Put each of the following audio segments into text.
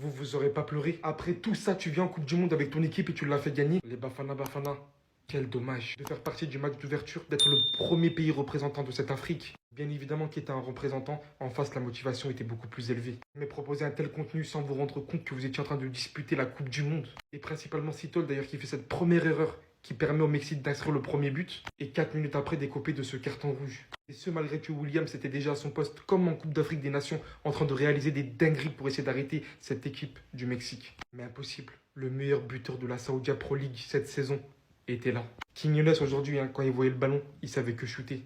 Vous aurez pas pleuré. Après tout ça, tu viens en Coupe du Monde avec ton équipe et tu l'as fait gagner. Les Bafana Bafana. Quel dommage de faire partie du match d'ouverture, d'être le premier pays représentant de cette Afrique. Bien évidemment qu'il était un représentant, en face la motivation était beaucoup plus élevée. Mais proposer un tel contenu sans vous rendre compte que vous étiez en train de disputer la Coupe du Monde, et principalement Sitol d'ailleurs qui fait cette première erreur qui permet au Mexique d'inscrire le premier but, et 4 minutes après d'écoper de ce carton rouge. Et ce malgré que Williams était déjà à son poste, comme en Coupe d'Afrique des Nations, en train de réaliser des dingueries pour essayer d'arrêter cette équipe du Mexique. Mais impossible, le meilleur buteur de la Saoudia Pro League cette saison était là. Quignoles aujourd'hui, quand il voyait le ballon, il savait que shooter.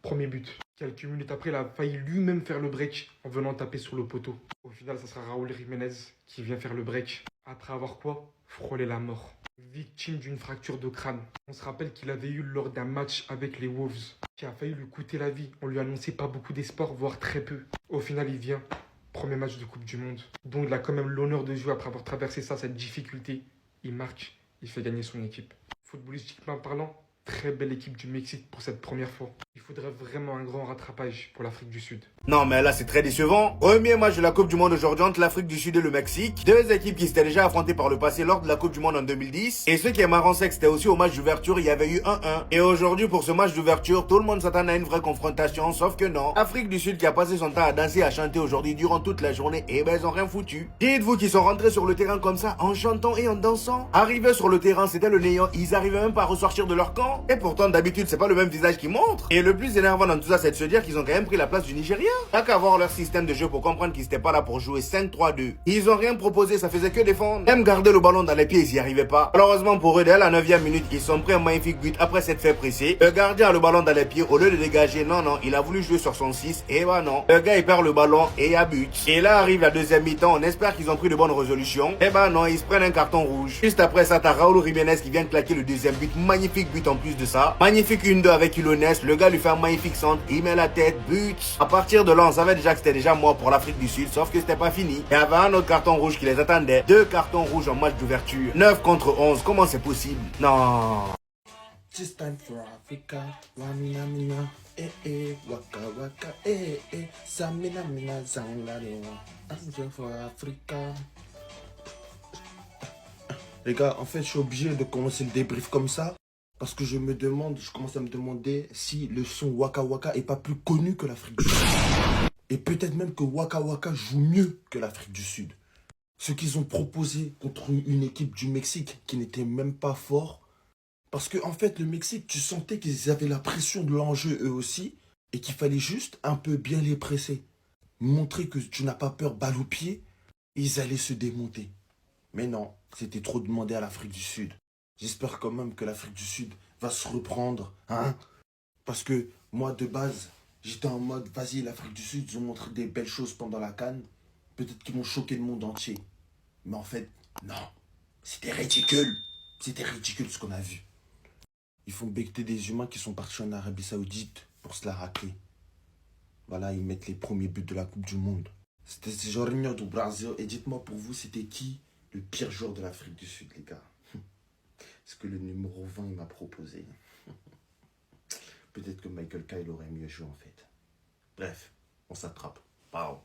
Premier but. Quelques minutes après, il a failli lui-même faire le break en venant taper sur le poteau. Au final, ça sera Raúl Jiménez qui vient faire le break. Après avoir quoi? Frôlé la mort. Victime d'une fracture de crâne. On se rappelle qu'il avait eu lors d'un match avec les Wolves, qui a failli lui coûter la vie. On lui annonçait pas beaucoup d'espoir, voire très peu. Au final, il vient. Premier match de Coupe du Monde. Donc il a quand même l'honneur de jouer après avoir traversé ça, cette difficulté. Il marque, il fait gagner son équipe. Footballistiquement parlant, très belle équipe du Mexique pour cette première fois. Il faudrait vraiment un grand rattrapage pour l'Afrique du Sud. Non mais là c'est très décevant. Premier match de la Coupe du Monde aujourd'hui entre l'Afrique du Sud et le Mexique. Deux équipes qui s'étaient déjà affrontées par le passé lors de la Coupe du Monde en 2010. Et ce qui est marrant c'est que c'était aussi au match d'ouverture, il y avait eu 1-1. Et aujourd'hui pour ce match d'ouverture, tout le monde s'attendait à une vraie confrontation, sauf que non. Afrique du Sud qui a passé son temps à danser et à chanter aujourd'hui durant toute la journée, et ben ils ont rien foutu. Dites-vous qu'ils sont rentrés sur le terrain comme ça, en chantant et en dansant. Arrivés sur le terrain, c'était le néant, ils arrivaient même pas à ressortir de leur camp. Et pourtant d'habitude c'est pas le même visage qui montre. Et le plus énervant dans tout ça c'est de se dire qu'ils ont quand même pris la place du Nigeria. T'as qu'à voir leur système de jeu pour comprendre qu'ils n'étaient pas là pour jouer 5-3-2. Ils ont rien proposé, ça faisait que défendre. Même garder le ballon dans les pieds, ils y arrivaient pas. Malheureusement pour eux, dès la 9e minute, ils sont pris un magnifique but après s'être fait presser. Le gardien a le ballon dans les pieds, au lieu de dégager, non, il a voulu jouer sur son 6, et bah non. Le gars il perd le ballon et il y a but. Et là arrive la deuxième mi-temps, on espère qu'ils ont pris de bonnes résolutions. Et bah non, ils se prennent un carton rouge. Juste après ça, t'as Raúl Jiménez qui vient de claquer le deuxième but, magnifique but en plus de ça. Magnifique 1-2 avec Quilones, le gars lui fait un magnifique centre, il met la tête, but. À partir de là, on savait déjà que c'était déjà mort pour l'Afrique du Sud, sauf que c'était pas fini. Il y avait un autre carton rouge qui les attendait. 2 cartons rouges en match d'ouverture. 9 contre 11, comment c'est possible? Non. This time for Africa, wamina mina, waka waka, samina mina zangare, I'm for Africa. Les gars, en fait, je suis obligé de commencer le débrief comme ça, parce que je commence à me demander si le son Waka Waka est pas plus connu que l'Afrique du Sud. Et peut-être même que Waka Waka joue mieux que l'Afrique du Sud. Ce qu'ils ont proposé contre une équipe du Mexique qui n'était même pas fort. Parce que en fait, le Mexique, tu sentais qu'ils avaient la pression de l'enjeu eux aussi. Et qu'il fallait juste un peu bien les presser. Montrer que tu n'as pas peur balle au pied. Et ils allaient se démonter. Mais non, c'était trop demandé à l'Afrique du Sud. J'espère quand même que l'Afrique du Sud va se reprendre. Hein? Parce que moi, de base, j'étais en mode, vas-y, l'Afrique du Sud, ils ont montré des belles choses pendant la CAN. Peut-être qu'ils vont choquer le monde entier. Mais en fait, non. C'était ridicule. C'était ridicule ce qu'on a vu. Ils font becter des humains qui sont partis en Arabie Saoudite pour se la raquer. Voilà, ils mettent les premiers buts de la Coupe du Monde. C'était Jorginho do Brasil. Et dites-moi pour vous, c'était qui le pire joueur de l'Afrique du Sud, les gars? Ce que le numéro 20 il m'a proposé. Peut-être que Michael Kyle aurait mieux joué en fait. Bref, on s'attrape. Pau.